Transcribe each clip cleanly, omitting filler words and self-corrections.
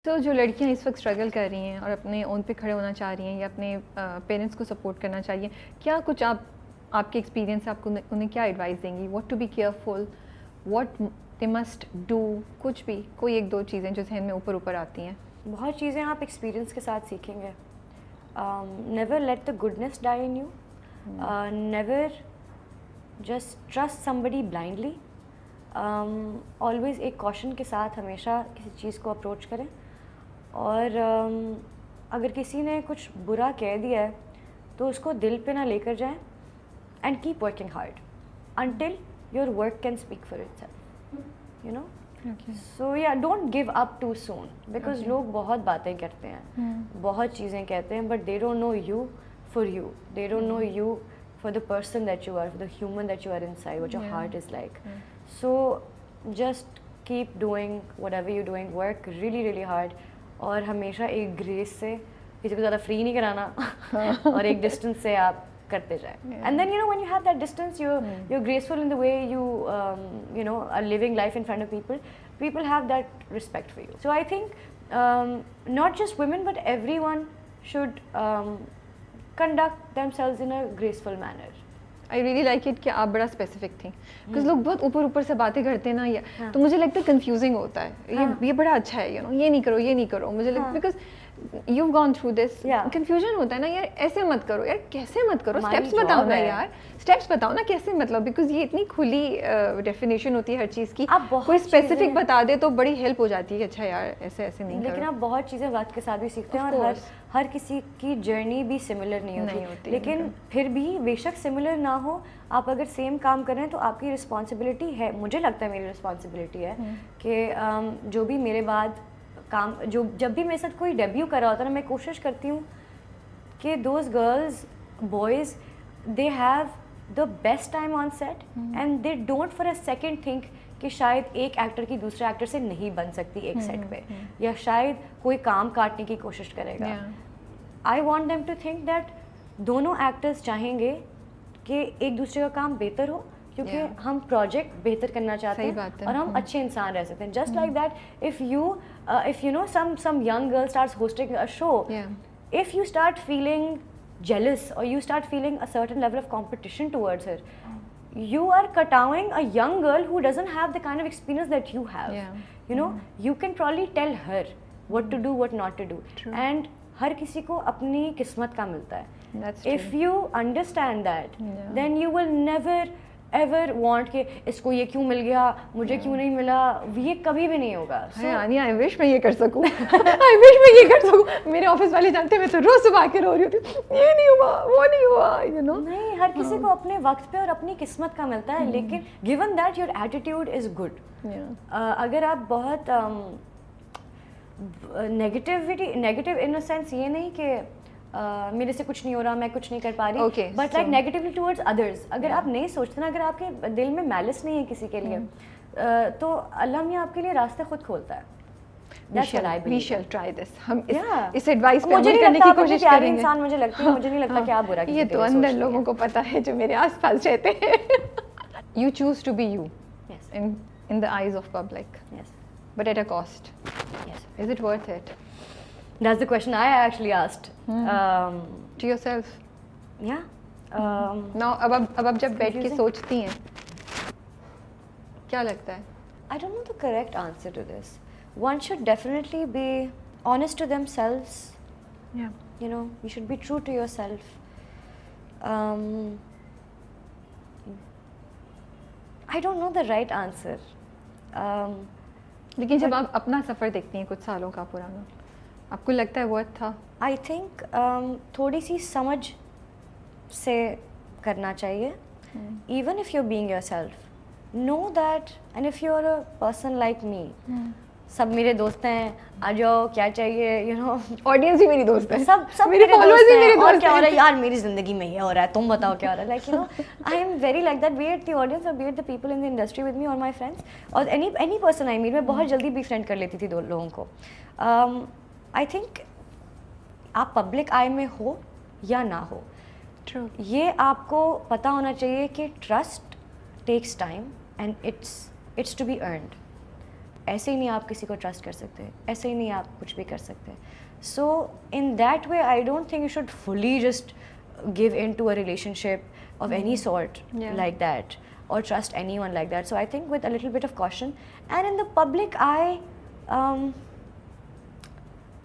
तो जो लड़कियां इस वक्त स्ट्रगल कर रही हैं और अपने ओन पे खड़े होना चाह रही हैं या अपने पेरेंट्स को सपोर्ट करना चाहिए, क्या कुछ आपके एक्सपीरियंस से आपको उन्हें क्या एडवाइस देंगी? What to be careful, what they must do, कुछ भी कोई एक दो चीज़ें जो जहन में ऊपर ऊपर आती हैं? बहुत चीज़ें आप एक्सपीरियंस के साथ सीखेंगे. Never let the goodness die in you. Never just trust somebody blindly. Always एक कॉशन के साथ हमेशा किसी चीज़ को अप्रोच करें. और अगर किसी ने कुछ बुरा कह दिया है तो उसको दिल पे ना लेकर जाएं. And keep working hard until your work can speak for itself, you know. Okay. So yeah, don't give up too soon because Okay. लोग बहुत बातें करते हैं, बहुत चीज़ें कहते हैं, but they don't know you for you. They don't know you for the person that you are, for the human that you are inside, what your Yeah. heart is like. So just keep doing whatever you're doing, work really really hard और हमेशा एक grace से किसी को ज़्यादा free नहीं कराना और एक डिस्टेंस से आप करते जाएं. And then you know when you have that distance, you're graceful in the way you know are living life in front of people. People have that respect for you. So I think not just women but everyone should conduct themselves in a graceful manner. I really like it कि आप बड़ा specific थी, because लोग बहुत ऊपर ऊपर से बातें करते हैं ना, ये तो मुझे लगता है कंफ्यूजिंग होता है. ये बड़ा अच्छा है, यू नो, ये नहीं करो, ये नहीं करो. मुझे लगता है because you've gone through this, confusion होता है ना यार, ऐसे मत करो यार, कैसे मत करो, स्टेप्स बताओ ना यार, स्टेप्स बताओ ना कैसे, मतलब बिकॉज ये इतनी खुली डेफिनेशन होती है हर चीज़ की. कोई स्पेसिफिक बता दे तो बड़ी हेल्प हो जाती है. अच्छा यार ऐसे ऐसे नहीं करो. लेकिन आप बहुत चीज़ें वक्त के साथ भी सीखते हैं और हर किसी की जर्नी भी सिमिलर नहीं होती. लेकिन फिर भी बेशक सिमिलर ना हो, आप अगर सेम काम कर रहे हैं तो आपकी रिस्पॉन्सिबिलिटी है, मुझे लगता है मेरी रिस्पॉन्सिबिलिटी है कि जो भी मेरे बाद काम, जो जब भी मेरे साथ कोई डेब्यू कर रहा होता है ना, मैं कोशिश करती हूँ कि those girls boys they have the best time on set and they don't for a second think कि शायद एक एक्टर की दूसरे एक्टर से नहीं बन सकती एक सेट पे, या शायद कोई काम काटने की कोशिश करेगा. I want them to think that दोनों एक्टर्स चाहेंगे कि एक दूसरे का काम बेहतर हो, क्योंकि हम प्रोजेक्ट बेहतर करना चाहते हैं और हम अच्छे इंसान रह सकते हैं. Just like that if you know some young girl starts hosting a show, if you start feeling jealous or you start feeling a certain level of competition towards her, you are cutting a young girl who doesn't have the kind of experience that you have. You know, you can probably tell her what to do, what not to do. True. And हर किसी को अपनी किस्मत का मिलता है. That's true. If you understand that, then you will never ever want कि इसको ये क्यों मिल गया, मुझे क्यों नहीं मिला. ये कभी भी नहीं होगा. आई विश मैं ये कर सकूं. आई विश मैं ये कर सकूं. मेरे ऑफिस वाले जानते हैं मैं तो रोज सुबह के रो रही होती, ये नहीं हुआ, वो नहीं हुआ, यू नो. नहीं, हर किसी को अपने वक्त पे और अपनी किस्मत का मिलता है. लेकिन given that your attitude is good, अगर आप बहुत नेगेटिव इन अ सेंस, ये नहीं कि मेरे से कुछ नहीं हो रहा, मैं कुछ नहीं कर पा रही, but like negatively towards others. अगर आप नहीं सोचते ना, अगर आपके दिल में मैलिस नहीं है किसी के लिए, तो अल्लाह मियां आपके लिए रास्ते खुद खोलता है. We shall try this. हम इस एडवाइस पे अमल करने की कोशिश करेंगे. इंसान मुझे लगती है, मुझे नहीं लगता कि आप बुरा किसी ये तो अंदर लोगों को पता है जो मेरे आसपास रहते हैं. You choose to be you in the eyes of public. Yes. But at a cost. Yes. Is it worth it? That's the question I actually asked. To yourself. Yeah. Now अब जब बैठ के सोचती हैं, क्या लगता है? I don't know the correct answer to this. One should definitely be honest to themselves. Yeah. You know, you should be true to yourself. I don't know the right answer. लेकिन जब आप अपना सफ़र देखती हैं कुछ सालों का पुराना, आपको लगता है वो था? I think थोड़ी सी समझ से करना चाहिए. Even if you're being yourself, know that, and if you're a person like me, सब मेरे दोस्त हैं, आ जाओ, क्या चाहिए, यू नो. ऑडियंस ही मेरी दोस्त है, सब मेरे फॉलोअर्स ही मेरे दोस्त हैं. और क्या हो रहा है यार मेरी ज़िंदगी में, ये हो रहा है, तुम बताओ क्या हो रहा है. Like you know, I am very like that, be it the audience और be it the people in the industry with me और माई फ्रेंड्स और एनी पर्सन आई मीट. मैं बहुत जल्दी भी फ्रेंड कर लेती थी दो लोगों को. आई थिंक आप पब्लिक आई में हो या ना हो, ये आपको पता होना चाहिए कि trust takes time and it's to be earned. ऐसे ही नहीं आप किसी को ट्रस्ट कर सकते, ऐसे ही नहीं आप कुछ भी कर सकते. So in that way I don't think you should fully just give in to a relationship of any sort like that or trust anyone like that. So I think with a little bit of caution, and in the public eye,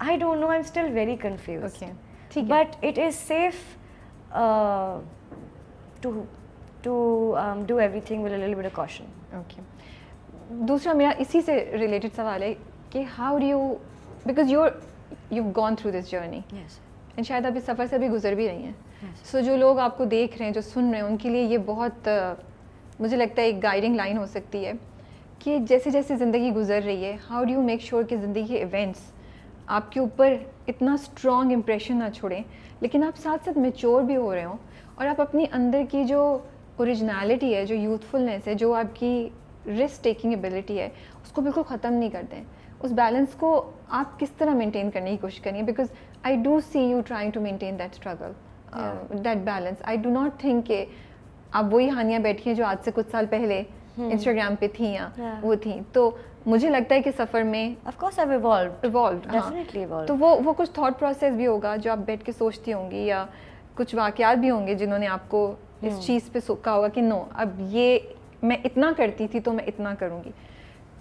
I don't know, I'm still very confused. Okay. But it is safe to do everything with a little bit of caution. Okay. दूसरा मेरा इसी से related सवाल है कि how do you, because you've gone through this journey. Yes. And शायद आप इस सफ़र से भी गुजर भी रही हैं. Yes. So जो लोग आपको देख रहे हैं, जो सुन रहे हैं, उनके लिए ये बहुत मुझे लगता है एक गाइडिंग लाइन हो सकती है कि जैसे जैसे ज़िंदगी गुजर रही है, how do you make sure कि ज़िंदगी के इवेंट्स आपके ऊपर इतना स्ट्रॉन्ग इम्प्रेशन ना छोड़ें, लेकिन आप साथ साथ मेच्योर भी हो रहे हो और आप अपनी अंदर की जो ओरिजिनलिटी है, जो यूथफुलनेस है, जो आपकी रिस्क टेकिंग एबिलिटी है, उसको बिल्कुल ख़त्म नहीं कर दें. उस बैलेंस को आप किस तरह मेंटेन करने की कोशिश करिए, because I do see you trying to maintain that struggle, that balance. I do not think कि आप वही हानियाँ बैठी हैं जो आज से कुछ साल पहले इंस्टाग्राम पे थी या वो थी. तो मुझे लगता है कि सफ़र में Of course I've evolved. Definitely evolved. तो वो कुछ थॉट प्रोसेस भी होगा जो आप बैठ के सोचती होंगी, या कुछ वाक़यात भी होंगे जिन्होंने आपको इस चीज़ पे कहा होगा कि नो, अब ये मैं इतना करती थी तो मैं इतना करूँगी.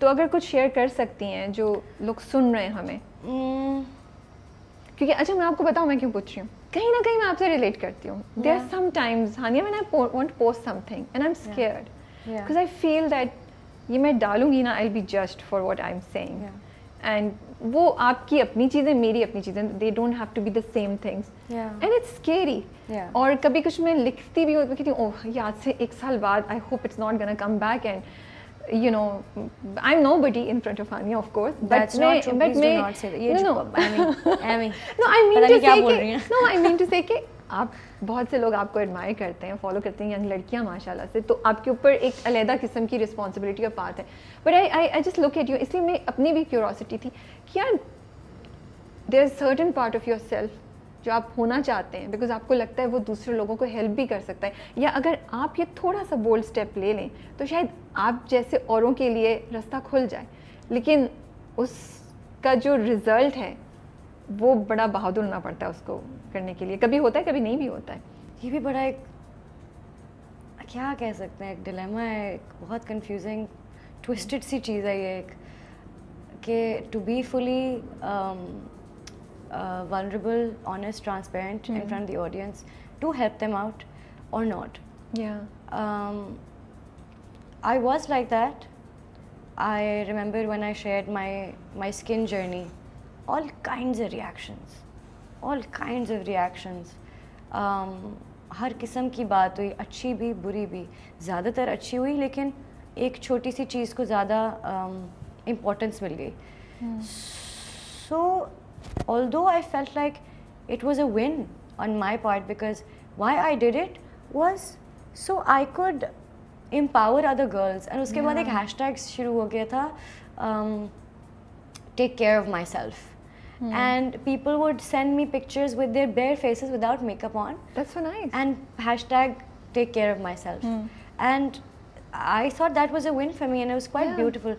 तो अगर कुछ शेयर कर सकती हैं जो लोग सुन रहे हैं हमें, क्योंकि अच्छा मैं आपको बताऊँ मैं क्यों पूछ रही हूँ, कहीं ना कहीं मैं आपसे रिलेट करती हूँ. There are some times Hania when I want to post something and I am scared because I feel that ये मैं डालूंगी ना, I will be judged for what I am saying. And वो आपकी अपनी चीज़ें, मेरी अपनी चीज़ें, they don't have to be the same things, and it's scary. और कभी कुछ मैं लिखती भी हूँ कि ओह ये आज से 1 साल बाद, I hope it's not gonna come back, and you know, I'm nobody in front of Hania, of course. That's not true. Please do not say that. No. Amy. No, I mean to say कि no, I mean to say कि आप बहुत से लोग आपको admire करते हैं, follow करते हैं, यंग लड़कियां माशाल्लाह से, तो आपके ऊपर एक अलग किस्म की रिस्पॉन्सिबिलिटी का पार्ट है. But I just look at you, इसलिए मैं अपनी भी क्यूरोसिटी थी कि यार there is certain part of your self जो आप होना चाहते हैं, बिकॉज आपको लगता है वो दूसरे लोगों को हेल्प भी कर सकता है, या अगर आप ये थोड़ा सा बोल्ड स्टेप ले लें तो शायद आप जैसे औरों के लिए रास्ता खुल जाए. लेकिन उसका जो रिज़ल्ट है वो बड़ा बहादुर होना पड़ता है उसको करने के लिए. कभी होता है, कभी नहीं भी होता है. ये भी बड़ा एक क्या कह सकते हैं, एक डिलेमा है, एक बहुत कंफ्यूजिंग ट्विस्टेड सी चीज़ है ये, कि to be fully vulnerable, honest, transparent in front of the audience to help them out or not. I was like that. I remember when I shared my skin journey, all kinds of reactions. हर किस्म की बात हुई, अच्छी भी बुरी भी, ज़्यादातर अच्छी हुई, लेकिन एक छोटी सी चीज़ को ज़्यादा importance मिल गई. So although I felt like it was a win on my part, because why I did it was so I could empower other girls. And उसके बाद एक hashtag शुरू हो गया था, take care of myself. And people would send me pictures with their bare faces without makeup on. That's so nice. And hashtag take care of myself. And I thought that was a win for me, and it was quite beautiful.